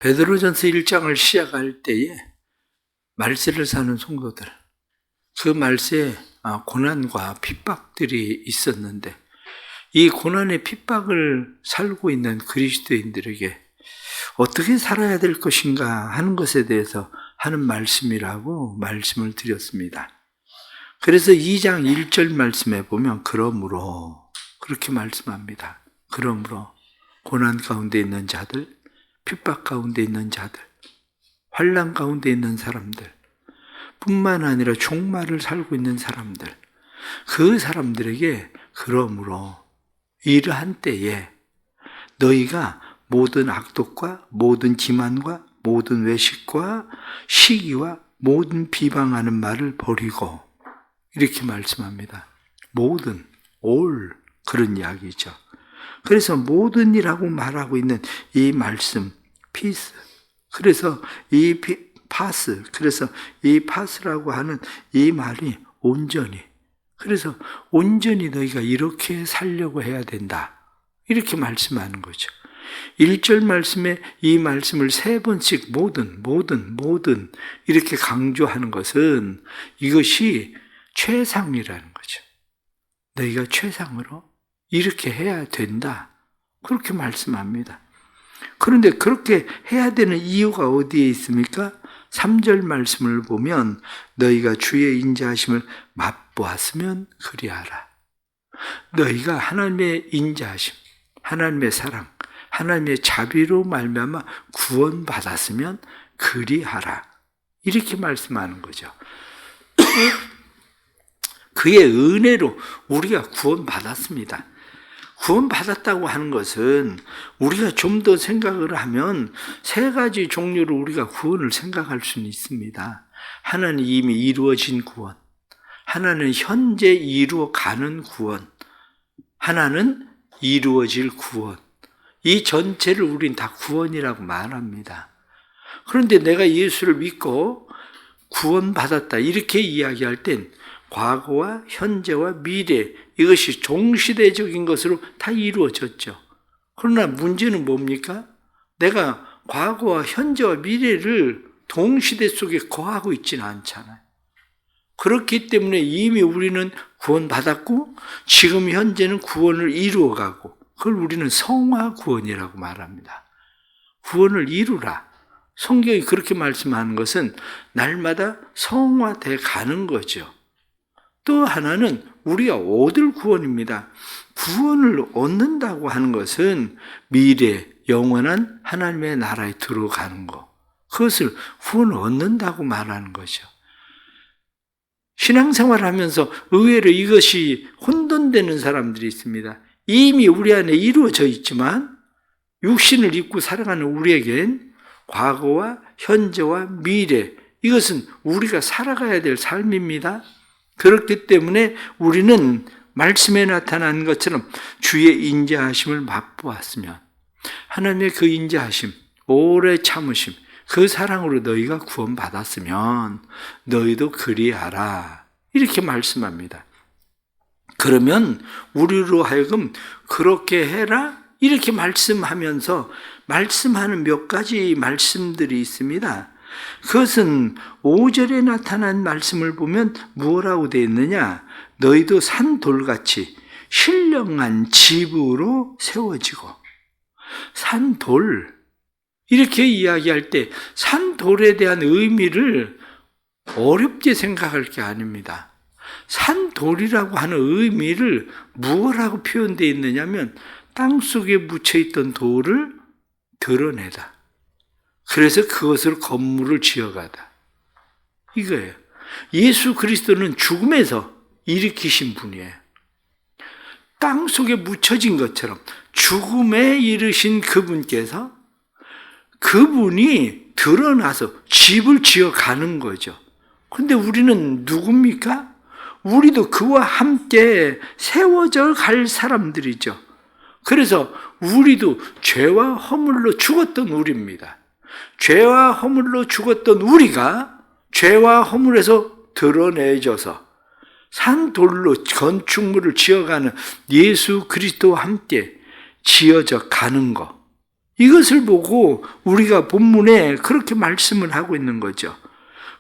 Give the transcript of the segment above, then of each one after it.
베드로전서 1장을 시작할 때에 말세를 사는 성도들, 그 말세에 고난과 핍박들이 있었는데 이 고난의 핍박을 살고 있는 그리스도인들에게 어떻게 살아야 될 것인가 하는 것에 대해서 하는 말씀이라고 말씀을 드렸습니다. 그래서 2장 1절 말씀에 보면 그러므로 그렇게 말씀합니다. 그러므로 고난 가운데 있는 자들, 핍박 가운데 있는 자들, 환난 가운데 있는 사람들 뿐만 아니라 종말을 살고 있는 사람들, 그 사람들에게 그러므로 이러한 때에 너희가 모든 악독과 모든 기만과 모든 외식과 시기와 모든 비방하는 말을 버리고, 이렇게 말씀합니다. 모든, all 그런 이야기죠. 그래서 모든이라고 말하고 있는 이 말씀, peace, 그래서 이 pass, 그래서 이 pass라고 하는 이 말이 온전히, 그래서 온전히 너희가 이렇게 살려고 해야 된다, 이렇게 말씀하는 거죠. 1절 말씀에 이 말씀을 3번씩 모든 이렇게 강조하는 것은 이것이 최상이라는 거죠. 너희가 최상으로 이렇게 해야 된다, 그렇게 말씀합니다. 그런데 그렇게 해야 되는 이유가 어디에 있습니까? 3절 말씀을 보면 너희가 주의 인자하심을 맛보았으면 그리하라. 너희가 하나님의 인자하심, 하나님의 사랑, 하나님의 자비로 말미암아 구원받았으면 그리하라, 이렇게 말씀하는 거죠. 그의 은혜로 우리가 구원받았습니다. 구원받았다고 하는 것은 우리가 좀 더 생각을 하면 3가지 종류로 우리가 구원을 생각할 수는 있습니다. 하나는 이미 이루어진 구원, 하나는 현재 이루어가는 구원, 하나는 이루어질 구원. 이 전체를 우린 다 구원이라고 말합니다. 그런데 내가 예수를 믿고 구원받았다, 이렇게 이야기할 땐 과거와 현재와 미래, 이것이 동시대적인 것으로 다 이루어졌죠. 그러나 문제는 뭡니까? 내가 과거와 현재와 미래를 동시대 속에 거하고 있지는 않잖아요. 그렇기 때문에 이미 우리는 구원받았고 지금 현재는 구원을 이루어가고, 그걸 우리는 성화 구원이라고 말합니다. 구원을 이루라. 성경이 그렇게 말씀하는 것은 날마다 성화돼 가는 거죠. 또 하나는 우리가 얻을 구원입니다. 구원을 얻는다고 하는 것은 미래, 영원한 하나님의 나라에 들어가는 것, 그것을 구원을 얻는다고 말하는 거죠. 신앙생활을 하면서 의외로 이것이 혼돈되는 사람들이 있습니다. 이미 우리 안에 이루어져 있지만 육신을 입고 살아가는 우리에겐 과거와 현재와 미래, 이것은 우리가 살아가야 될 삶입니다. 그렇기 때문에 우리는 말씀에 나타난 것처럼 주의 인자하심을 맛보았으면, 하나님의 그 인자하심, 오래 참으심, 그 사랑으로 너희가 구원받았으면 너희도 그리하라, 이렇게 말씀합니다. 그러면 우리로 하여금 그렇게 해라, 이렇게 말씀하면서 말씀하는 몇 가지 말씀들이 있습니다. 그것은 5절에 나타난 말씀을 보면 뭐라고 되어 있느냐? 너희도 산돌같이 신령한 집으로 세워지고. 산돌, 이렇게 이야기할 때 산돌에 대한 의미를 어렵게 생각할 게 아닙니다. 산돌이라고 하는 의미를 무엇라고 표현되어 있느냐면 땅속에 묻혀있던 돌을 드러내다. 그래서 그것을 건물을 지어가다, 이거예요. 예수 그리스도는 죽음에서 일으키신 분이에요. 땅속에 묻혀진 것처럼 죽음에 이르신 그분께서, 그분이 드러나서 집을 지어가는 거죠. 그런데 우리는 누굽니까? 우리도 그와 함께 세워져 갈 사람들이죠. 그래서 우리도 죄와 허물로 죽었던 우리입니다. 죄와 허물로 죽었던 우리가 죄와 허물에서 드러내져서 산돌로 건축물을 지어가는 예수 그리스도와 함께 지어져 가는 것, 이것을 보고 우리가 본문에 그렇게 말씀을 하고 있는 거죠.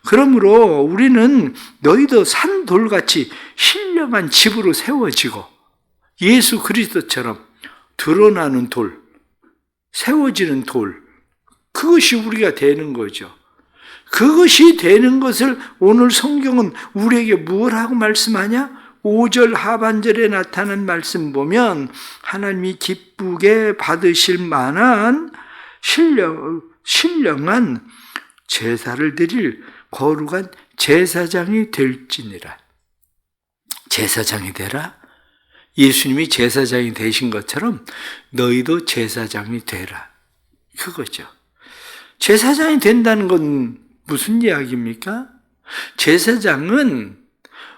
그러므로 우리는 너희도 산돌같이 신령한 집으로 세워지고 예수 그리스도처럼 드러나는 돌, 세워지는 돌, 그것이 우리가 되는 거죠. 그것이 되는 것을 오늘 성경은 우리에게 무엇하고 말씀하냐? 5절 하반절에 나타난 말씀 보면 하나님이 기쁘게 받으실 만한 신령한 제사를 드릴 거룩한 제사장이 될지니라. 제사장이 되라. 예수님이 제사장이 되신 것처럼 너희도 제사장이 되라. 그거죠. 제사장이 된다는 건 무슨 이야기입니까? 제사장은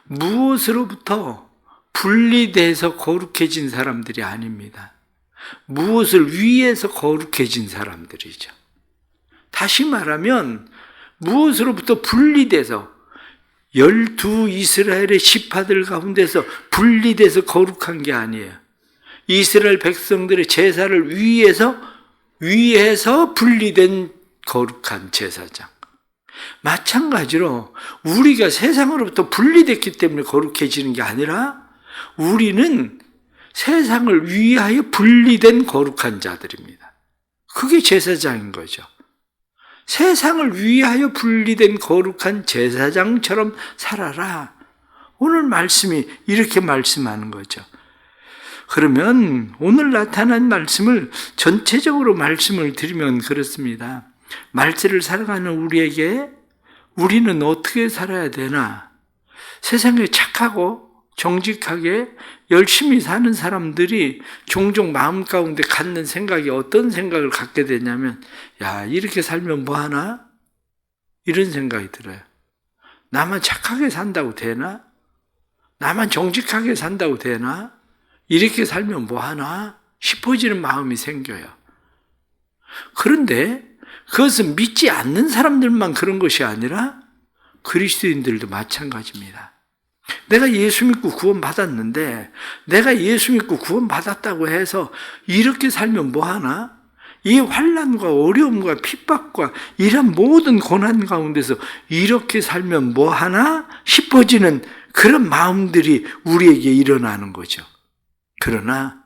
무엇으로부터 분리돼서 거룩해진 사람들이 아닙니다. 무엇을 위해서 거룩해진 사람들이죠. 다시 말하면 무엇으로부터 분리돼서 12 이스라엘의 지파들 가운데서 분리돼서 거룩한 게 아니에요. 이스라엘 백성들의 제사를 위해서 분리된 거룩한 제사장. 마찬가지로 우리가 세상으로부터 분리됐기 때문에 거룩해지는 게 아니라 우리는 세상을 위하여 분리된 거룩한 자들입니다. 그게 제사장인 거죠. 세상을 위하여 분리된 거룩한 제사장처럼 살아라. 오늘 말씀이 이렇게 말씀하는 거죠. 그러면 오늘 나타난 말씀을 전체적으로 말씀을 드리면 그렇습니다. 말세를 살아가는 우리에게 우리는 어떻게 살아야 되나? 세상에 착하고 정직하게 열심히 사는 사람들이 종종 마음 가운데 갖는 생각이 어떤 생각을 갖게 되냐면, 야, 이렇게 살면 뭐하나? 이런 생각이 들어요. 나만 착하게 산다고 되나? 나만 정직하게 산다고 되나? 이렇게 살면 뭐하나? 싶어지는 마음이 생겨요. 그런데 그것은 믿지 않는 사람들만 그런 것이 아니라 그리스도인들도 마찬가지입니다. 내가 예수 믿고 구원받았는데 내가 예수 믿고 구원받았다고 해서 이렇게 살면 뭐하나? 이 환난과 어려움과 핍박과 이런 모든 고난 가운데서 이렇게 살면 뭐하나 싶어지는 그런 마음들이 우리에게 일어나는 거죠. 그러나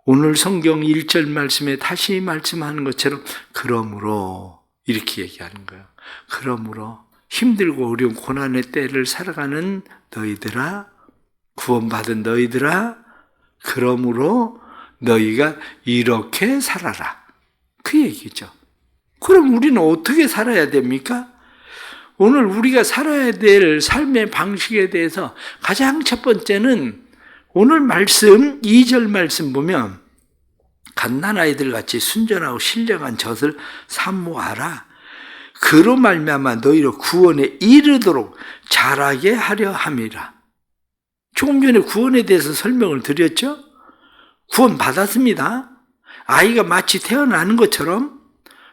오늘 성경 1절 말씀에 다시 말씀하는 것처럼 그러므로 이렇게 얘기하는 거예요. 그러므로 힘들고 어려운 고난의 때를 살아가는 너희들아, 구원받은 너희들아, 그러므로 너희가 이렇게 살아라. 그 얘기죠. 그럼 우리는 어떻게 살아야 됩니까? 오늘 우리가 살아야 될 삶의 방식에 대해서 가장 첫 번째는 오늘 말씀 2절 말씀 보면 갓난아이들 같이 순전하고 신령한 젖을 사모하라. 그로 말미암아 너희를 구원에 이르도록 자라게 하려 함이라. 조금 전에 구원에 대해서 설명을 드렸죠? 구원 받았습니다. 아이가 마치 태어나는 것처럼.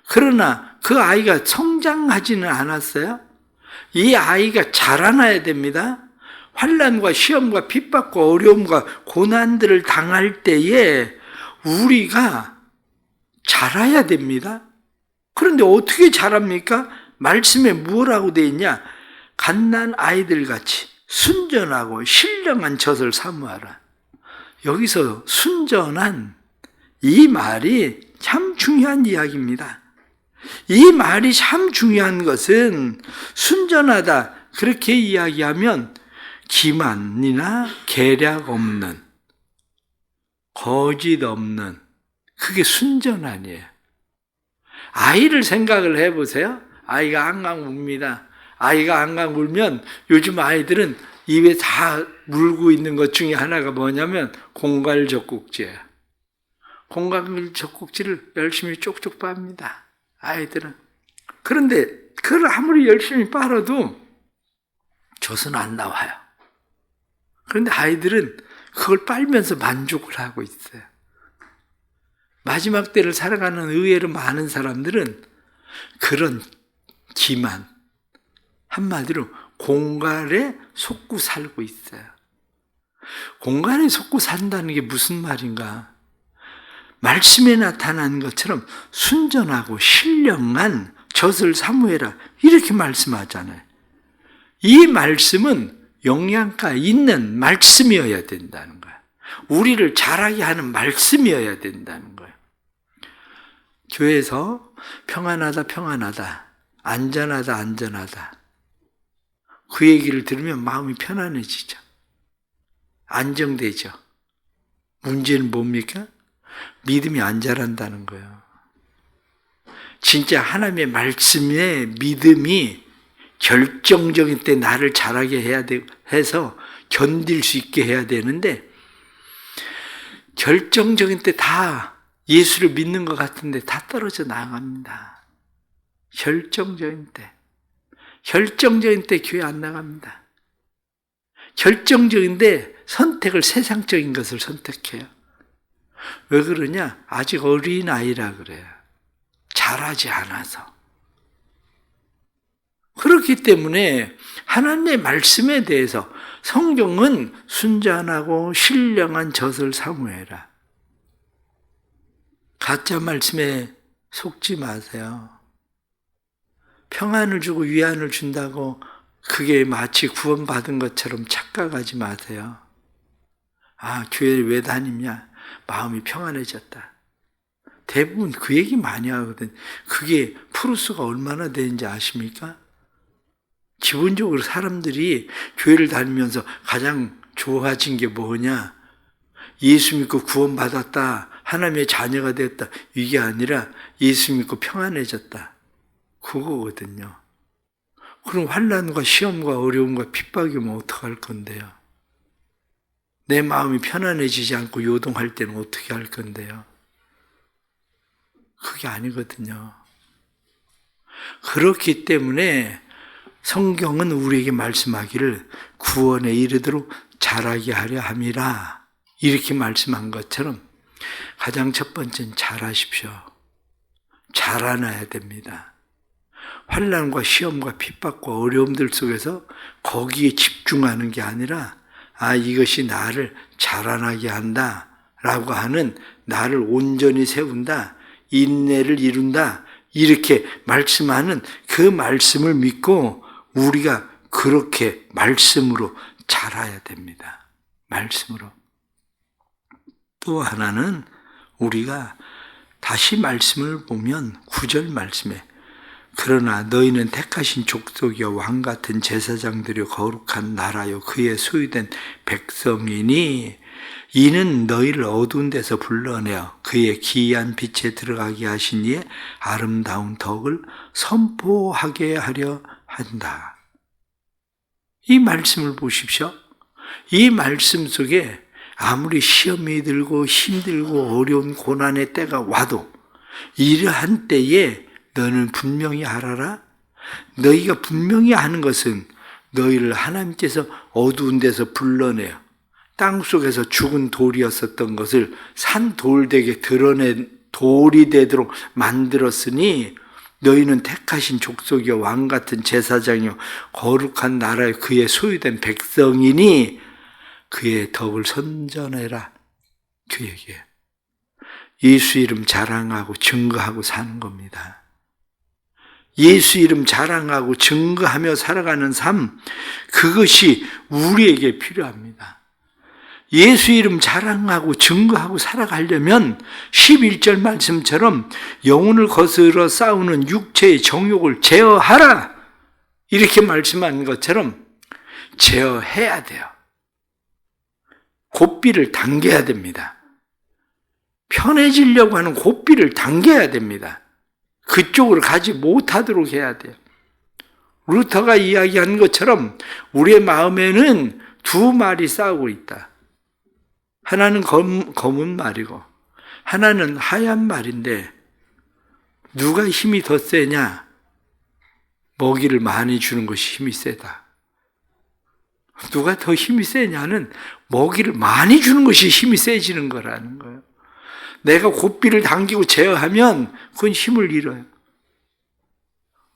그러나 그 아이가 성장하지는 않았어요. 이 아이가 자라나야 됩니다. 환난과 시험과 핍박과 어려움과 고난들을 당할 때에 우리가 자라야 됩니다. 그런데 어떻게 자랍니까? 말씀에 뭐라고 되어 있냐? 갓난 아이들 같이 순전하고 신령한 젖을 사모하라. 여기서 순전한 이 말이 참 중요한 이야기입니다. 이 말이 참 중요한 것은 순전하다 그렇게 이야기하면 기만이나 계략 없는, 거짓 없는, 그게 순전 아니에요. 아이를 생각을 해보세요. 아이가 앙앙 웁니다. 아이가 앙앙 울면 요즘 아이들은 입에 다 물고 있는 것 중에 하나가 뭐냐면 공갈 젖꼭지예요. 공갈 젖꼭지를 열심히 쪽쪽 빱니다. 아이들은. 그런데 그걸 아무리 열심히 빨아도 젖은 안 나와요. 그런데 아이들은 그걸 빨면서 만족을 하고 있어요. 마지막 때를 살아가는 의외로 많은 사람들은 그런 기만, 한마디로 공갈에 속고 살고 있어요. 공갈에 속고 산다는 게 무슨 말인가? 말씀에 나타난 것처럼 순전하고 신령한 젖을 사모해라. 이렇게 말씀하잖아요. 이 말씀은 영양가 있는 말씀이어야 된다는 거예요. 우리를 자라게 하는 말씀이어야 된다는 거예요. 교회에서 평안하다, 평안하다, 안전하다, 안전하다. 그 얘기를 들으면 마음이 편안해지죠. 안정되죠. 문제는 뭡니까? 믿음이 안 자란다는 거예요. 진짜 하나님의 말씀에 믿음이 결정적인 때 나를 자라게 해야 해서 견딜 수 있게 해야 되는데, 결정적인 때 다 예수를 믿는 것 같은데 다 떨어져 나갑니다. 결정적인 때 교회 안 나갑니다. 결정적인데 선택을 세상적인 것을 선택해요. 왜 그러냐? 아직 어린아이라 그래요. 자라지 않아서. 그렇기 때문에 하나님의 말씀에 대해서 성경은 순전하고 신령한 젖을 사모해라. 가짜 말씀에 속지 마세요. 평안을 주고 위안을 준다고 그게 마치 구원받은 것처럼 착각하지 마세요. 아, 교회를 왜 다니냐? 마음이 평안해졌다. 대부분 그 얘기 많이 하거든. 그게 프로스가 얼마나 되는지 아십니까? 기본적으로 사람들이 교회를 다니면서 가장 좋아진 게 뭐냐? 예수 믿고 구원받았다. 하나님의 자녀가 되었다. 이게 아니라 예수 믿고 평안해졌다. 그거거든요. 그럼 환난과 시험과 어려움과 핍박이 오면 어떡할 건데요? 내 마음이 편안해지지 않고 요동할 때는 어떻게 할 건데요? 그게 아니거든요. 그렇기 때문에 성경은 우리에게 말씀하기를 구원에 이르도록 자라게 하려 함이라. 이렇게 말씀한 것처럼 가장 첫 번째는 자라십시오. 자라나야 됩니다. 환난과 시험과 핍박과 어려움들 속에서 거기에 집중하는 게 아니라 이것이 나를 자라나게 한다 라고 하는, 나를 온전히 세운다, 인내를 이룬다, 이렇게 말씀하는 그 말씀을 믿고 우리가 그렇게 말씀으로 자라야 됩니다. 말씀으로. 또 하나는 우리가 다시 말씀을 보면 9절 말씀에 그러나 너희는 택하신 족속이여 왕같은 제사장들이여 거룩한 나라요 그의 소유된 백성이니 이는 너희를 어두운 데서 불러내어 그의 기이한 빛에 들어가게 하신 이의 아름다운 덕을 선포하게 하려 한다. 이 말씀을 보십시오. 이 말씀 속에 아무리 시험이 들고 힘들고 어려운 고난의 때가 와도 이러한 때에 너는 분명히 알아라. 너희가 분명히 아는 것은 너희를 하나님께서 어두운 데서 불러내어 땅속에서 죽은 돌이었었던 것을 산 돌되게 드러낸 돌이 되도록 만들었으니 너희는 택하신 족속이요 왕같은 제사장이요 거룩한 나라에 그의 소유된 백성이니 그의 덕을 선전해라. 그 얘기예요. 예수 이름 자랑하고 증거하고 사는 겁니다. 예수 이름 자랑하고 증거하며 살아가는 삶, 그것이 우리에게 필요합니다. 예수 이름 자랑하고 증거하고 살아가려면 11절 말씀처럼 영혼을 거스러 싸우는 육체의 정욕을 제어하라. 이렇게 말씀한 것처럼 제어해야 돼요. 고삐를 당겨야 됩니다. 편해지려고 하는 고삐를 당겨야 됩니다. 그쪽으로 가지 못하도록 해야 돼요. 루터가 이야기한 것처럼 우리의 마음에는 두 말이 싸우고 있다. 하나는 검은 말이고 하나는 하얀 말인데 누가 힘이 더 세냐? 먹이를 많이 주는 것이 힘이 세다. 누가 더 힘이 세냐는 먹이를 많이 주는 것이 힘이 세지는 거라는 거예요. 내가 고삐를 당기고 제어하면 그건 힘을 잃어요.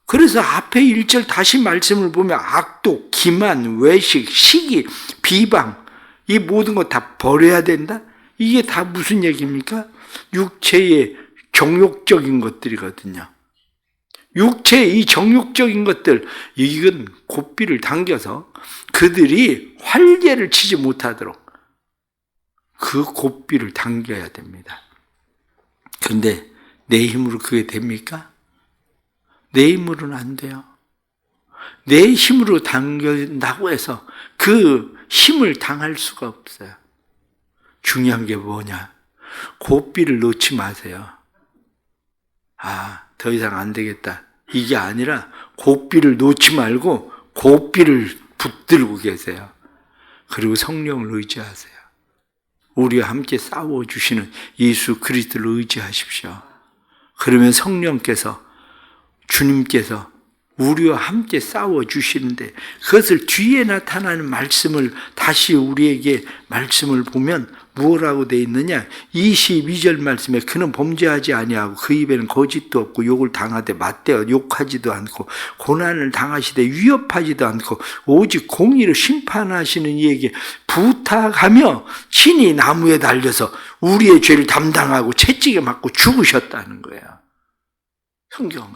그래서 앞에 1절 다시 말씀을 보면 악독, 기만, 외식, 시기, 비방 이 모든 거 다 버려야 된다? 이게 다 무슨 얘기입니까? 육체의 정욕적인 것들이거든요. 육체의 이 정욕적인 것들, 이건 고삐를 당겨서 그들이 활개를 치지 못하도록 그 고삐를 당겨야 됩니다. 그런데 내 힘으로 그게 됩니까? 내 힘으로는 안 돼요. 내 힘으로 당긴다고 해서 그 힘을 당할 수가 없어요. 중요한 게 뭐냐? 고삐를 놓지 마세요. 더 이상 안 되겠다. 이게 아니라 고삐를 놓지 말고 고삐를 붙들고 계세요. 그리고 성령을 의지하세요. 우리와 함께 싸워주시는 예수 그리스도를 의지하십시오. 그러면 성령께서, 주님께서 우리와 함께 싸워주시는데, 그것을 뒤에 나타나는 말씀을 다시 우리에게 말씀을 보면 무엇라고 되어 있느냐? 22절 말씀에 그는 범죄하지 아니하고 그 입에는 거짓도 없고 욕을 당하되 맞대어 욕하지도 않고 고난을 당하시되 위협하지도 않고 오직 공의로 심판하시는 이에게 부탁하며 친히 나무에 달려서 우리의 죄를 담당하고 채찍에 맞고 죽으셨다는 거예요. 성경은.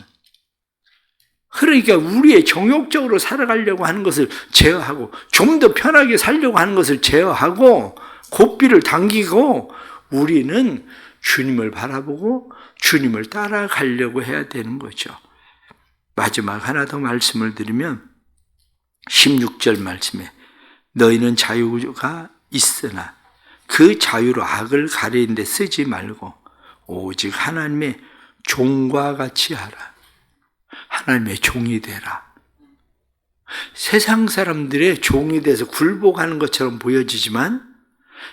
그러니까 우리의 정욕적으로 살아가려고 하는 것을 제어하고 좀 더 편하게 살려고 하는 것을 제어하고 고삐를 당기고 우리는 주님을 바라보고 주님을 따라가려고 해야 되는 거죠. 마지막 하나 더 말씀을 드리면 16절 말씀에 너희는 자유가 있으나 그 자유로 악을 가리는 데 쓰지 말고 오직 하나님의 종과 같이 하라. 하나님의 종이 되라. 세상 사람들의 종이 돼서 굴복하는 것처럼 보여지지만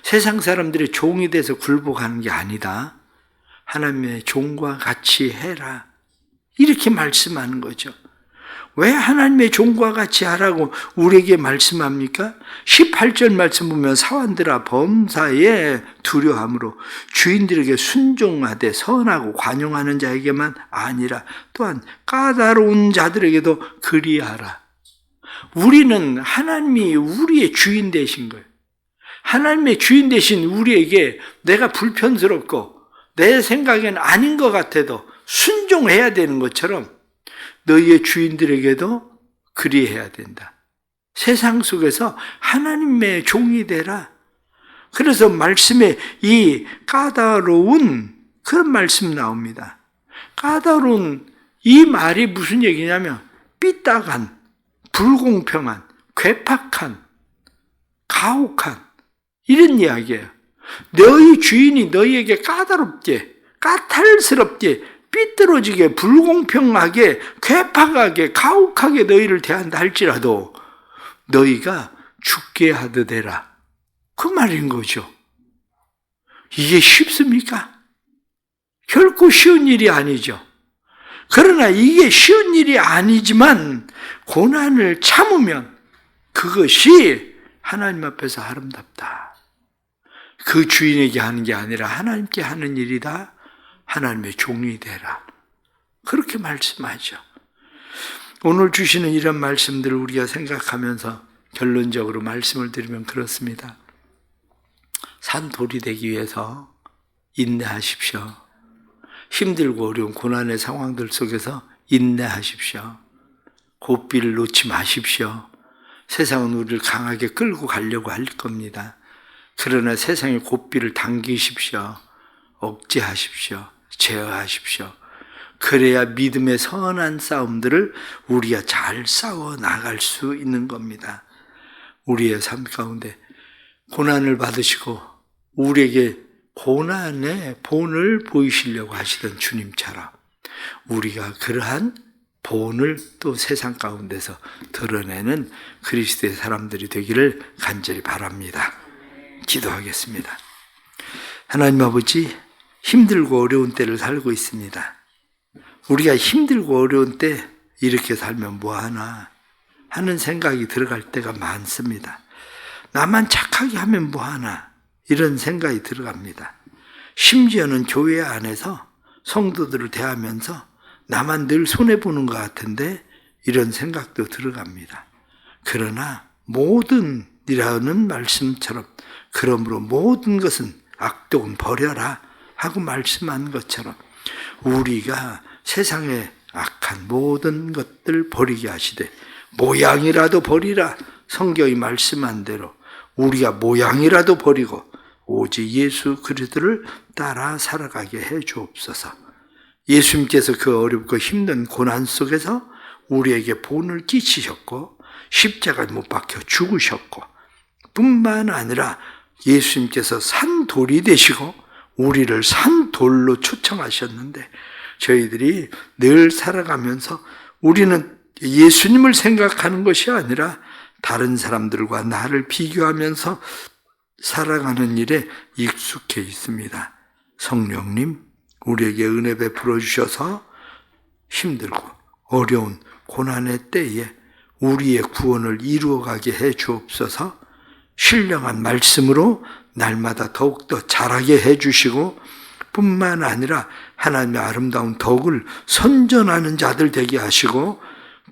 세상 사람들의 종이 돼서 굴복하는 게 아니다. 하나님의 종과 같이 해라. 이렇게 말씀하는 거죠. 왜 하나님의 종과 같이 하라고 우리에게 말씀합니까? 18절 말씀 보면 사환들아 범사에 두려함으로 주인들에게 순종하되 선하고 관용하는 자에게만 아니라 또한 까다로운 자들에게도 그리하라. 우리는 하나님이 우리의 주인 되신 거예요. 하나님의 주인 되신 우리에게 내가 불편스럽고 내 생각엔 아닌 것 같아도 순종해야 되는 것처럼 너희의 주인들에게도 그리해야 된다. 세상 속에서 하나님의 종이 되라. 그래서 말씀에 이 까다로운 그런 말씀 나옵니다. 까다로운 이 말이 무슨 얘기냐면 삐딱한, 불공평한, 괴팍한, 가혹한 이런 이야기예요. 너희 주인이 너희에게 까다롭게, 까탈스럽게 삐뚤어지게, 불공평하게, 괴팍하게, 가혹하게 너희를 대한다 할지라도 너희가 죽게 하듯해라. 그 말인 거죠. 이게 쉽습니까? 결코 쉬운 일이 아니죠. 그러나 이게 쉬운 일이 아니지만 고난을 참으면 그것이 하나님 앞에서 아름답다. 그 주인에게 하는 게 아니라 하나님께 하는 일이다. 하나님의 종이 되라. 그렇게 말씀하죠. 오늘 주시는 이런 말씀들을 우리가 생각하면서 결론적으로 말씀을 드리면 그렇습니다. 산돌이 되기 위해서 인내하십시오. 힘들고 어려운 고난의 상황들 속에서 인내하십시오. 고삐를 놓지 마십시오. 세상은 우리를 강하게 끌고 가려고 할 겁니다. 그러나 세상의 고삐를 당기십시오. 억제하십시오. 제어하십시오. 그래야 믿음의 선한 싸움들을 우리가 잘 싸워 나갈 수 있는 겁니다. 우리의 삶 가운데 고난을 받으시고 우리에게 고난의 본을 보이시려고 하시던 주님처럼 우리가 그러한 본을 또 세상 가운데서 드러내는 그리스도의 사람들이 되기를 간절히 바랍니다. 기도하겠습니다. 하나님 아버지, 힘들고 어려운 때를 살고 있습니다. 우리가 힘들고 어려운 때 이렇게 살면 뭐하나 하는 생각이 들어갈 때가 많습니다. 나만 착하게 하면 뭐하나 이런 생각이 들어갑니다. 심지어는 교회 안에서 성도들을 대하면서 나만 늘 손해보는 것 같은데 이런 생각도 들어갑니다. 그러나 모든 이라는 말씀처럼 그러므로 모든 것은 악독은 버려라 하고 말씀한 것처럼 우리가 세상의 악한 모든 것들 버리게 하시되 모양이라도 버리라. 성경이 말씀한 대로 우리가 모양이라도 버리고 오직 예수 그리스도를 따라 살아가게 해 주옵소서. 예수님께서 그 어렵고 힘든 고난 속에서 우리에게 본을 끼치셨고 십자가에 못 박혀 죽으셨고 뿐만 아니라 예수님께서 산돌이 되시고 우리를 산돌로 초청하셨는데 저희들이 늘 살아가면서 우리는 예수님을 생각하는 것이 아니라 다른 사람들과 나를 비교하면서 살아가는 일에 익숙해 있습니다. 성령님, 우리에게 은혜 베풀어 주셔서 힘들고 어려운 고난의 때에 우리의 구원을 이루어가게 해 주옵소서. 신령한 말씀으로 날마다 더욱더 자라게 해 주시고 뿐만 아니라 하나님의 아름다운 덕을 선전하는 자들 되게 하시고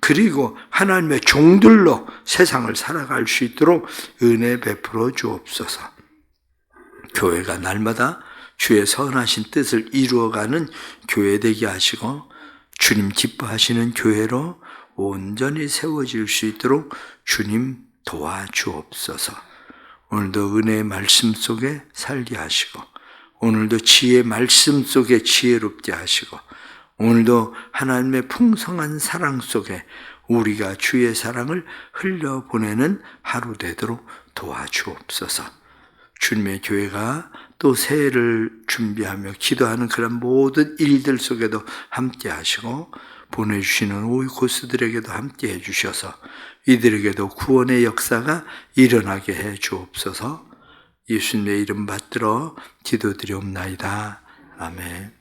그리고 하나님의 종들로 세상을 살아갈 수 있도록 은혜 베풀어 주옵소서. 교회가 날마다 주의 선하신 뜻을 이루어가는 교회 되게 하시고 주님 기뻐하시는 교회로 온전히 세워질 수 있도록 주님 도와주옵소서. 오늘도 은혜의 말씀 속에 살게 하시고 오늘도 지혜의 말씀 속에 지혜롭게 하시고 오늘도 하나님의 풍성한 사랑 속에 우리가 주의 사랑을 흘려보내는 하루 되도록 도와주옵소서. 주님의 교회가 또 새해를 준비하며 기도하는 그런 모든 일들 속에도 함께 하시고 보내주시는 오이코스들에게도 함께 해주셔서 이들에게도 구원의 역사가 일어나게 해 주옵소서. 예수님의 이름 받들어 기도드리옵나이다. 아멘.